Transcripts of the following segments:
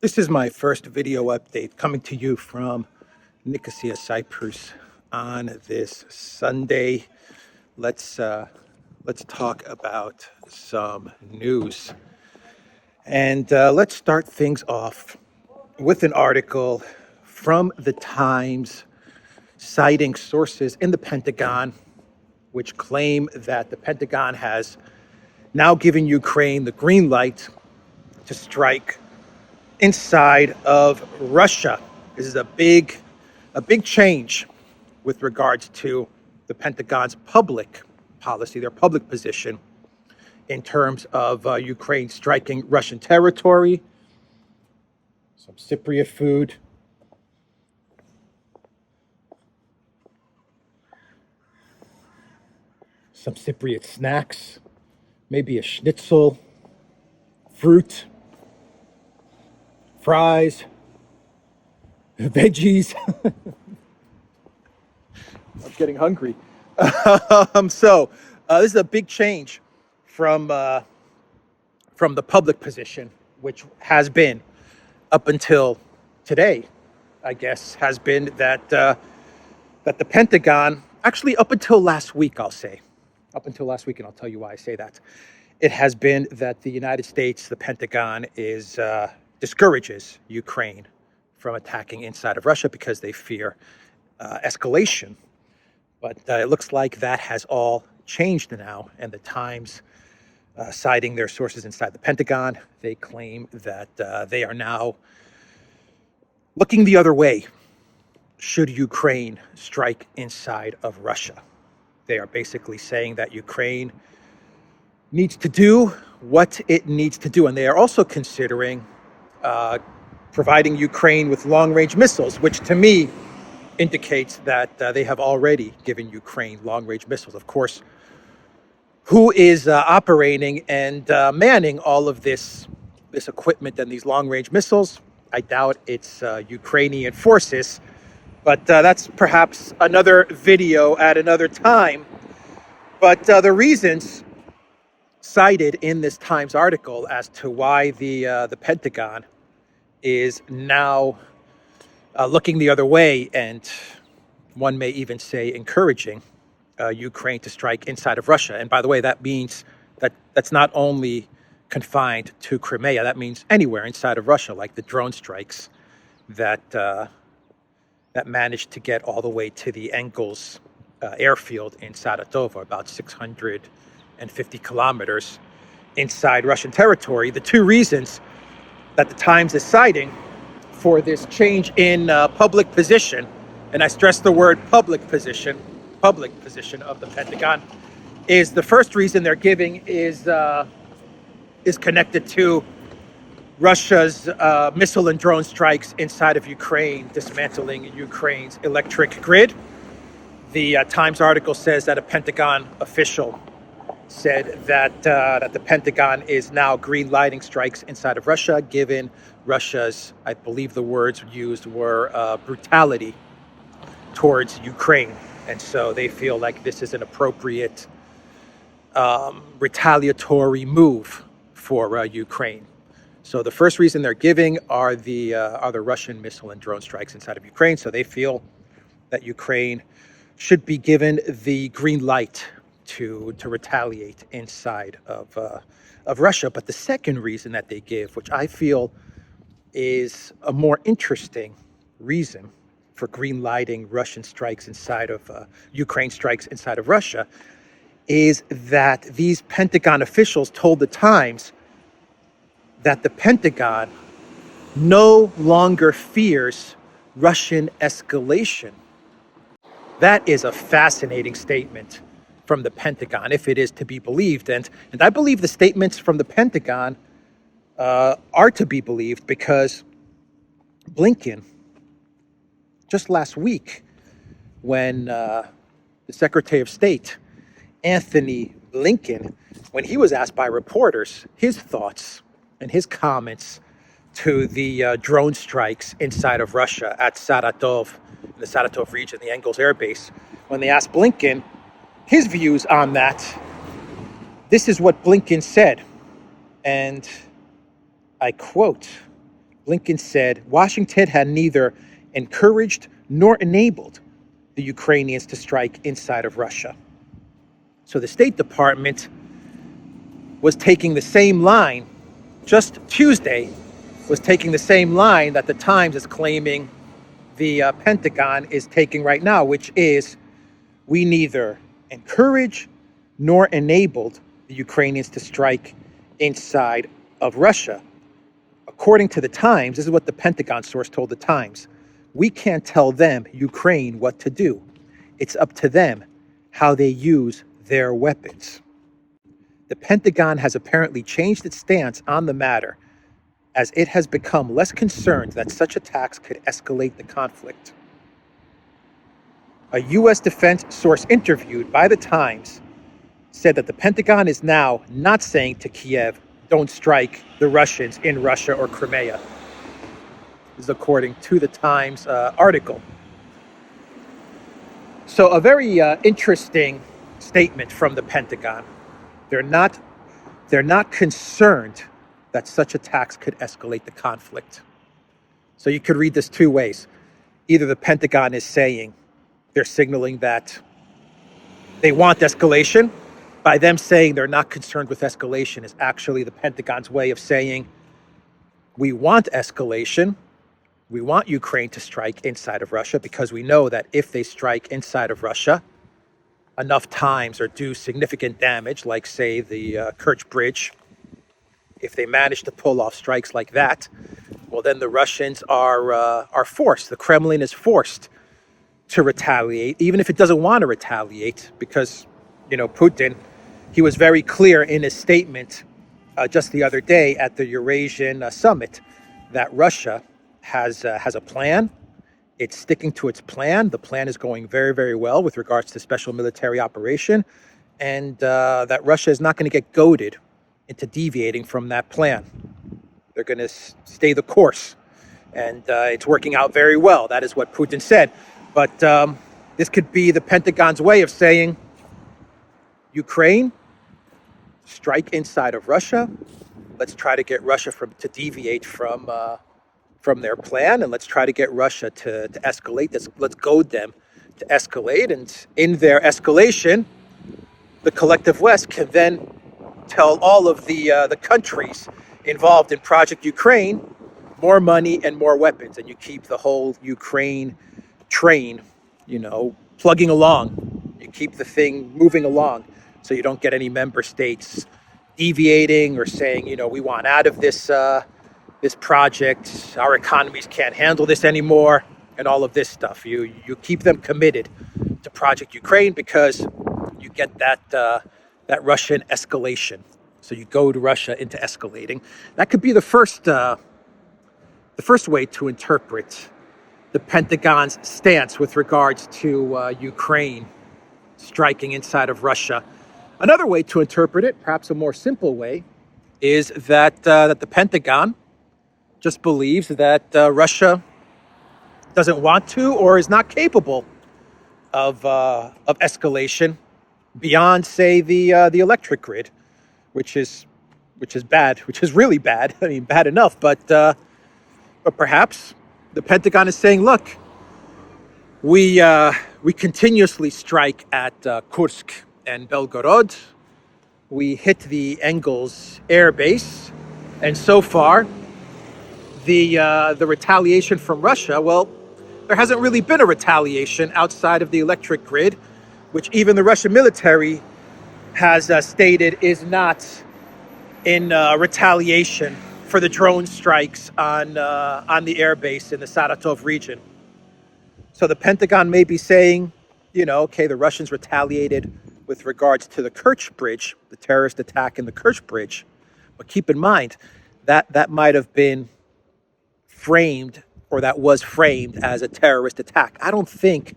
This is my first video update coming to you from Nicosia, Cyprus on this Sunday. Let's talk about some news. And let's start things off with an article from the Times citing sources in the Pentagon, which claim that the Pentagon has now given Ukraine the green light to strike inside of Russia. This is a big change with regards to the Pentagon's public policy, their public position in terms of Ukraine striking Russian territory. Some Cypriot food. Some Cypriot snacks. Maybe a schnitzel. Fruit. Fries, veggies. I'm getting hungry. So this is a big change from the public position, which has been up until today, I guess, has been that the Pentagon, actually up until last week, I'll say, up until last week, and I'll tell you why I say that. It has been that the United States, the Pentagon, discourages Ukraine from attacking inside of Russia because they fear escalation. But it looks like that has all changed now. And the Times, citing their sources inside the Pentagon, they claim that they are now looking the other way should Ukraine strike inside of Russia. They are basically saying that Ukraine needs to do what it needs to do. And they are also considering providing Ukraine with long-range missiles, which to me indicates that they have already given Ukraine long-range missiles. Of course, who is operating and manning all of this equipment and these long-range missiles? I doubt it's Ukrainian forces, but that's perhaps another video at another time. But the reasons cited in this Times article as to why the Pentagon is now looking the other way, and one may even say encouraging Ukraine to strike inside of Russia. And by the way, that means that's not only confined to Crimea. That means anywhere inside of Russia, like the drone strikes that managed to get all the way to the Engels airfield in Saratov, about 650 kilometers inside Russian territory. The two reasons that the Times is citing for this change in public position, and I stress the word public position of the Pentagon, is the first reason they're giving is connected to Russia's missile and drone strikes inside of Ukraine, dismantling Ukraine's electric grid. The Times article says that a Pentagon official said that the Pentagon is now green lighting strikes inside of Russia, given Russia's, I believe the words used were brutality towards Ukraine. And so they feel like this is an appropriate retaliatory move for Ukraine. So the first reason they're giving are the Russian missile and drone strikes inside of Ukraine. So they feel that Ukraine should be given the green light to retaliate inside of Russia. But the second reason that they give, which I feel is a more interesting reason for green lighting Russian strikes inside of Ukraine strikes inside of Russia, is that these Pentagon officials told the Times that the Pentagon no longer fears Russian escalation. That is a fascinating statement from the Pentagon, if it is to be believed. And I believe the statements from the Pentagon are to be believed, because Blinken, just last week, when the Secretary of State, Anthony Blinken, when he was asked by reporters his thoughts and his comments to the drone strikes inside of Russia at Saratov, in the Saratov region, the Engels Air Base, when they asked Blinken his views on that, this is what Blinken said. And I quote, Blinken said Washington had neither encouraged nor enabled the Ukrainians to strike inside of Russia. So the State Department was taking the same line, just Tuesday, was taking the same line that the Times is claiming the Pentagon is taking right now, which is we neither encourage nor enabled the Ukrainians to strike inside of Russia. According to the Times, this is what the Pentagon source told the Times. We can't tell them, Ukraine, what to do. It's up to them how they use their weapons. The Pentagon has apparently changed its stance on the matter as it has become less concerned that such attacks could escalate the conflict. A U.S. defense source interviewed by the Times said that the Pentagon is now not saying to Kiev, don't strike the Russians in Russia or Crimea. This is according to the Times article. So a very interesting statement from the Pentagon. They're not concerned that such attacks could escalate the conflict. So you could read this two ways. Either the Pentagon is saying, they're signaling that they want escalation. By them saying they're not concerned with escalation is actually the Pentagon's way of saying, we want escalation. We want Ukraine to strike inside of Russia because we know that if they strike inside of Russia enough times or do significant damage, like say the Kerch Bridge, if they manage to pull off strikes like that, well, then the Russians are forced. The Kremlin is forced to retaliate, even if it doesn't want to retaliate, because, Putin, he was very clear in his statement just the other day at the Eurasian summit that Russia has a plan. It's sticking to its plan. The plan is going very, very well with regards to special military operation, and that Russia is not going to get goaded into deviating from that plan. They're going to stay the course, and it's working out very well. That is what Putin said. But this could be the Pentagon's way of saying, Ukraine, strike inside of Russia. Let's try to get Russia to deviate from their plan, and let's try to get Russia to escalate. Let's goad them to escalate, and in their escalation, the collective West can then tell all of the countries involved in Project Ukraine more money and more weapons, and you keep the whole Ukraine train, plugging along. You keep the thing moving along, so you don't get any member states deviating or saying, we want out of this project. Our economies can't handle this anymore, and all of this stuff. You keep them committed to Project Ukraine because you get that Russian escalation. So you goad Russia into escalating. That could be the first way to interpret the Pentagon's stance with regards to Ukraine striking inside of Russia. Another way to interpret it, perhaps a more simple way, is that the Pentagon just believes that Russia doesn't want to or is not capable of escalation beyond, say, the electric grid, which is bad, which is really bad. I mean, bad enough, but perhaps the Pentagon is saying, look, we continuously strike at Kursk and Belgorod. We hit the Engels air base, and so far, the retaliation from Russia, well, there hasn't really been a retaliation outside of the electric grid, which even the Russian military has stated is not in retaliation for the drone strikes on the airbase in the Saratov region. So the Pentagon may be saying, okay, the Russians retaliated with regards to the Kerch Bridge, the terrorist attack in the Kerch Bridge. But keep in mind that might have been framed, or that was framed as a terrorist attack. I don't think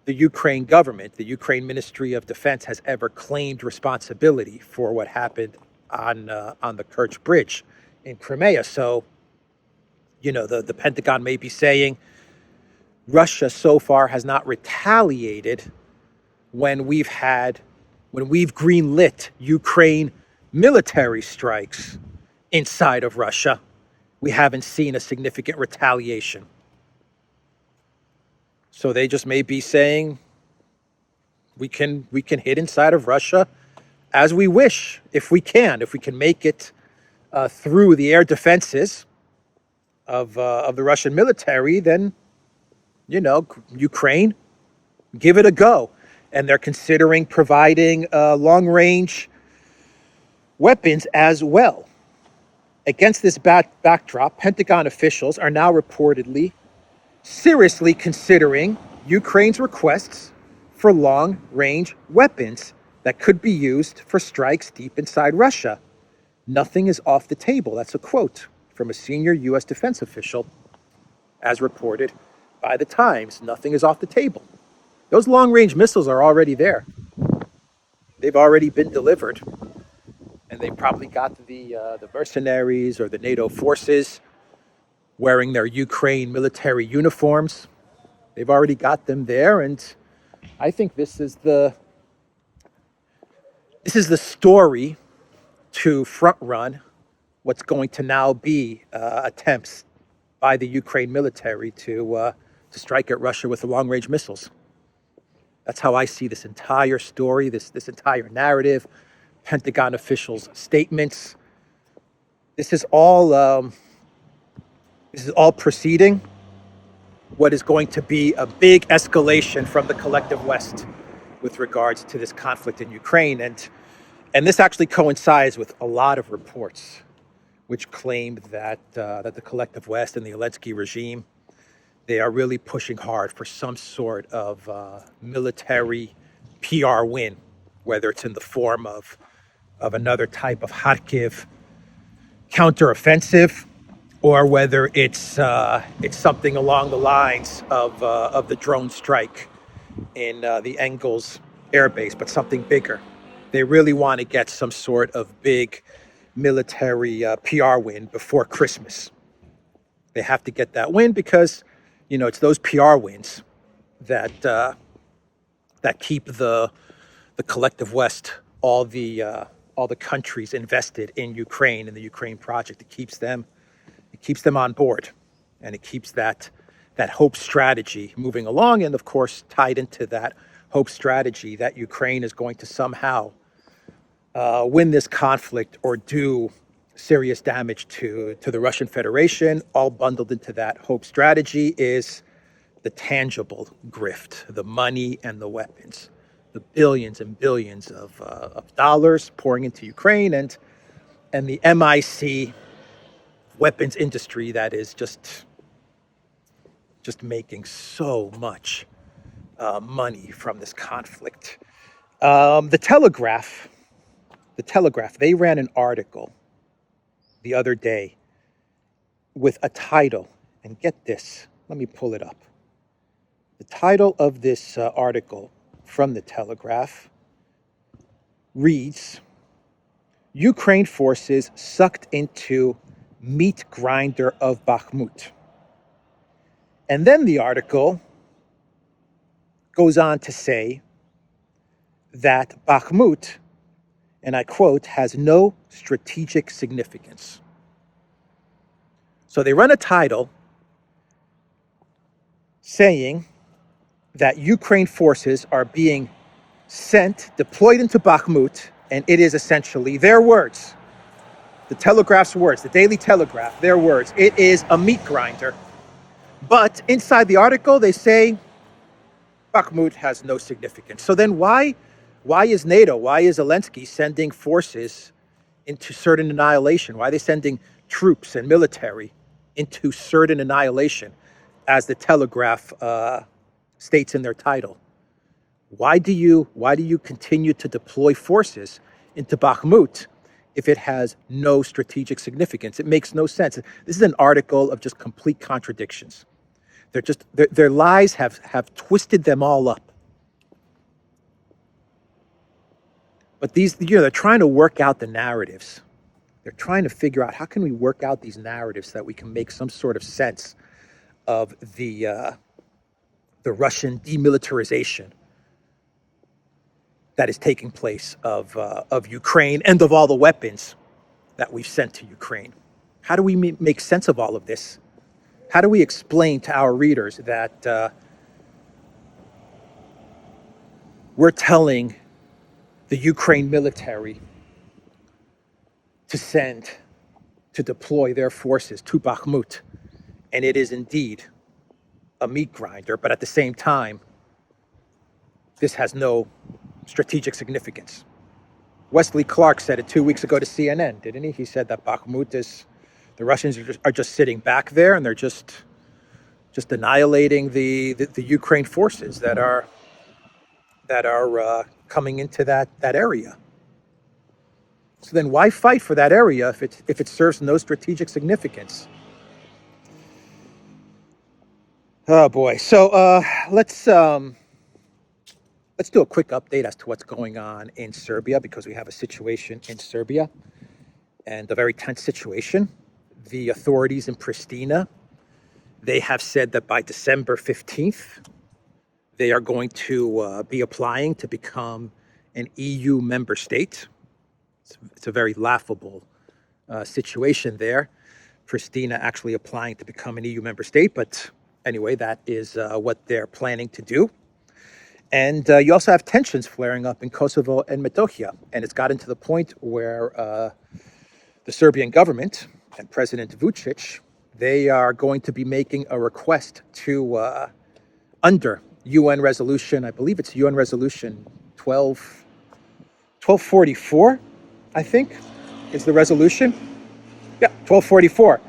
the Ukraine government, the Ukraine Ministry of Defense, has ever claimed responsibility for what happened on the Kerch Bridge in Crimea. So, the Pentagon may be saying Russia so far has not retaliated when we've greenlit Ukraine military strikes inside of Russia. we haven't seen a significant retaliation. So they just may be saying we can hit inside of Russia as we wish, if we can make it through the air defenses of the Russian military, then Ukraine, give it a go. And they're considering providing long range weapons as well. Against this backdrop, Pentagon officials are now reportedly seriously considering Ukraine's requests for long-range weapons that could be used for strikes deep inside Russia. Nothing is off the table. That's a quote from a senior U.S. defense official, as reported by the Times. Nothing is off the table. Those long-range missiles are already there. They've already been delivered. And they probably got the mercenaries or the NATO forces wearing their Ukraine military uniforms. They've already got them there, and I think this is the story to front run what's going to now be attempts by the Ukraine military to strike at Russia with the long-range missiles. That's how I see this entire story, this entire narrative. Pentagon officials' statements. This is all preceding what is going to be a big escalation from the collective West with regards to this conflict in Ukraine, and this actually coincides with a lot of reports which claimed that the collective West and the Zelensky regime, they are really pushing hard for some sort of military PR win, whether it's in the form of another type of Kharkiv counteroffensive, or whether it's something along the lines of the drone strike in the Engels Air Base, but something bigger. They really want to get some sort of big military PR win before Christmas. They have to get that win because, it's those PR wins that keep the collective West, all the countries invested in Ukraine and the Ukraine project. It keeps them on board, and it keeps that hope strategy moving along. And of course, tied into that hope strategy that Ukraine is going to somehow win this conflict or do serious damage to the Russian Federation. All bundled into that hope strategy is the tangible grift, the money and the weapons, the billions and billions of dollars pouring into Ukraine, and the MIC weapons industry that is just making so much money from this conflict. The Telegraph, they ran an article the other day with a title, and get this, let me pull it up. The title of this article from the Telegraph reads, Ukraine forces sucked into meat grinder of Bakhmut. And then the article goes on to say that Bakhmut, and I quote, has no strategic significance. So they run a title saying that Ukraine forces are being deployed into Bakhmut, and it is essentially their words, the Telegraph's words, the Daily Telegraph, their words, it is a meat grinder. But inside the article, they say Bakhmut has no significance. So then why is NATO, why is Zelensky sending forces into certain annihilation? Why are they sending troops and military into certain annihilation, as the Telegraph states in their title? Why do you continue to deploy forces into Bakhmut if it has no strategic significance? It makes no sense. This is an article of just complete contradictions. Their lies have twisted them all up. But they're trying to work out the narratives. They're trying to figure out, how can we work out these narratives so that we can make some sort of sense of the Russian demilitarization that is taking place of Ukraine and of all the weapons that we've sent to Ukraine. How do we make sense of all of this? How do we explain to our readers that we're telling the Ukraine military to deploy their forces to Bakhmut, and it is indeed a meat grinder, but at the same time, this has no strategic significance. Wesley Clark said it 2 weeks ago to CNN, didn't he? He said that Bakhmut is, the Russians are just sitting back there, and they're just annihilating the Ukraine forces that are coming into that area. So then why fight for that area if it serves no strategic significance? Oh boy. So let's do a quick update as to what's going on in Serbia, because we have a situation in Serbia, and a very tense situation. The authorities in Pristina, they have said that by December 15th, they are going to be applying to become an EU member state. It's a very laughable situation there. Pristina actually applying to become an EU member state, but anyway, that is what they're planning to do. And you also have tensions flaring up in Kosovo and Metohija, and it's gotten to the point where the Serbian government and President Vučić, they are going to be making a request to, under UN resolution, I believe it's UN resolution 1244, I think, is the resolution. Yeah, 1244.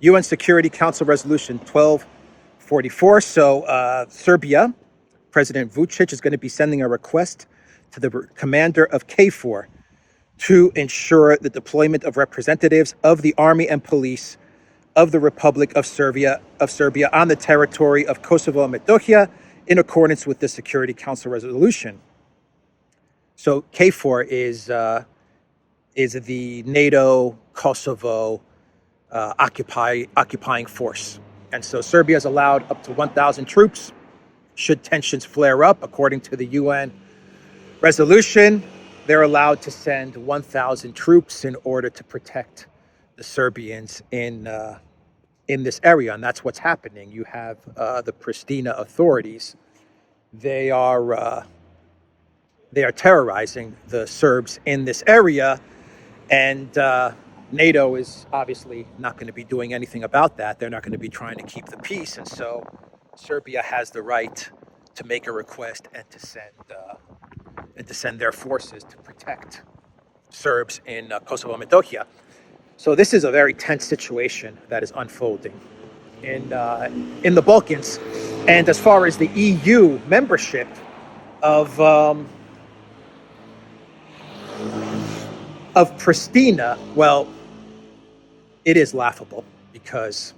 UN Security Council resolution 1244. So Serbia, President Vučić is going to be sending a request to the commander of KFOR to ensure the deployment of representatives of the army and police of the Republic of Serbia on the territory of Kosovo and Metohija in accordance with the Security Council resolution. So KFOR is the NATO Kosovo occupying force. And so Serbia has allowed up to 1,000 troops should tensions flare up. According to the UN resolution, they're allowed to send 1,000 troops in order to protect the Serbians in this area, and that's what's happening. You have the Pristina authorities; they are terrorizing the Serbs in this area, and NATO is obviously not going to be doing anything about that. They're not going to be trying to keep the peace, and so Serbia has the right to make a request and to send their forces to protect Serbs in Kosovo and Metohija. So this is a very tense situation that is unfolding in the Balkans. And as far as the EU membership of Pristina, well, it is laughable, because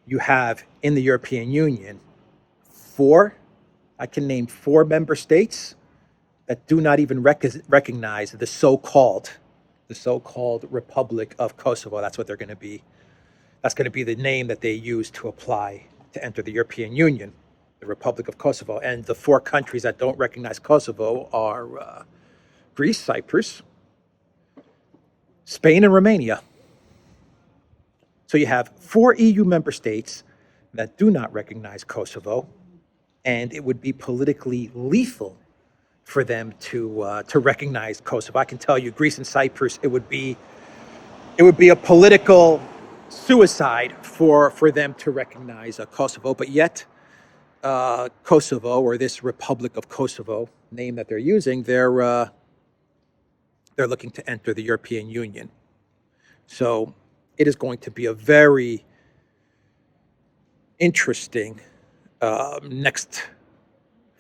you have in the European Union I can name four member states that do not even recognize the so-called Republic of Kosovo. That's what they're going to be. That's going to be the name that they use to apply to enter the European Union, the Republic of Kosovo. And the four countries that don't recognize Kosovo are Greece, Cyprus, Spain, and Romania. So you have four EU member states that do not recognize Kosovo, and it would be politically lethal for them to recognize Kosovo. I can tell you, Greece and Cyprus, it would be a political suicide for them to recognize Kosovo. But yet, Kosovo, or this Republic of Kosovo name that they're using, they're looking to enter the European Union. So it is going to be a very interesting next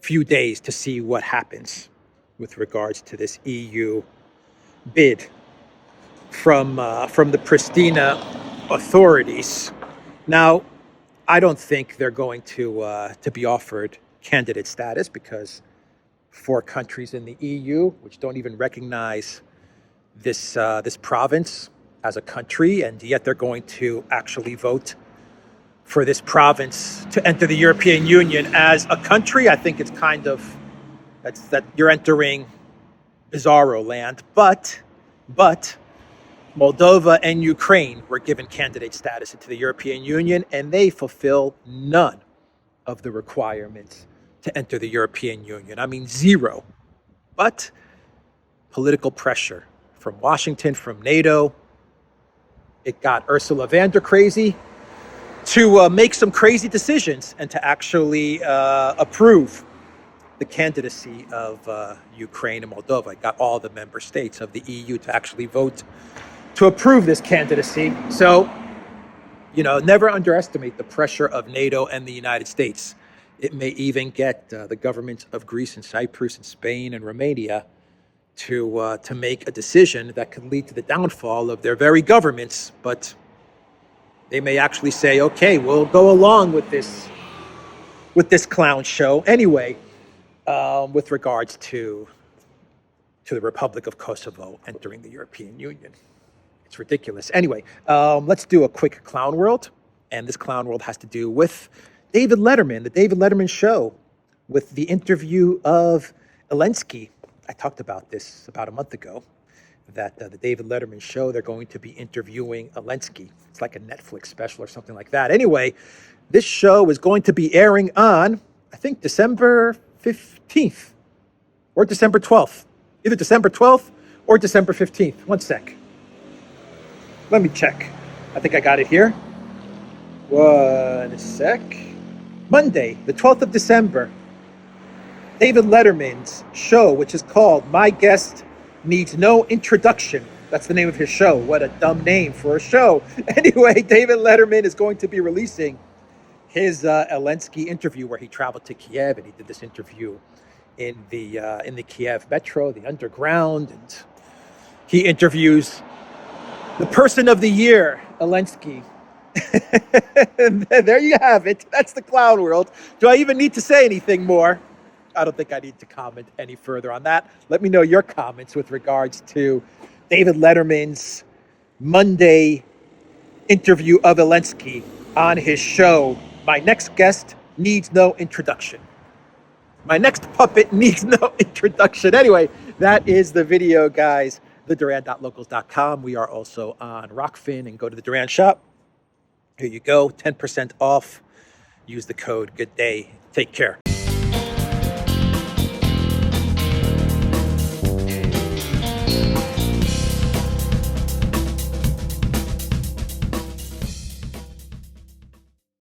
few days to see what happens with regards to this EU bid from the Pristina authorities. Now, I don't think they're going to be offered candidate status, because four countries in the EU which don't even recognize this province as a country, and yet they're going to actually vote for this province to enter the European Union as a country. I think it's kind of, that you're entering bizarro land. But Moldova and Ukraine were given candidate status into the European Union, and they fulfill none of the requirements to enter the European Union. I mean, zero. But political pressure from Washington, from NATO, it got Ursula von der crazy to make some crazy decisions and to actually approve the candidacy of Ukraine and Moldova. It got all the member states of the EU to actually vote to approve this candidacy. So, never underestimate the pressure of NATO and the United States. It may even get the governments of Greece and Cyprus and Spain and Romania to make a decision that could lead to the downfall of their very governments. But they may actually say, okay, we'll go along with this clown show anyway, with regards to the Republic of Kosovo entering the European Union. It's ridiculous. Anyway, let's do a quick clown world. And this clown world has to do with David Letterman, the David Letterman show, with the interview of Zelensky. I talked about this about a month ago, that the David Letterman show, they're going to be interviewing Zelensky. It's like a Netflix special or something like that. Anyway, this show is going to be airing on, I think, December 15th or December 12th. Either December 12th or December 15th. One sec. Let me check. I think I got it here. One sec. Monday, the 12th of December. David Letterman's show, which is called My Guest Needs No Introduction. That's the name of his show. What a dumb name for a show. Anyway, David Letterman is going to be releasing his Zelensky interview, where he traveled to Kiev and he did this interview in the Kiev metro, the underground, and he interviews the person of the year, Zelensky. And there you have it. That's the clown world. Do I even need to say anything more? I don't think I need to comment any further on that. Let me know your comments with regards to David Letterman's Monday interview of Zelensky on his show. My next guest needs no introduction. My next puppet needs no introduction. Anyway, that is the video, guys. TheDuran.locals.com. We are also on Rockfin, and go to the Duran shop. Here you go, 10% off. Use the code Good Day. Take care.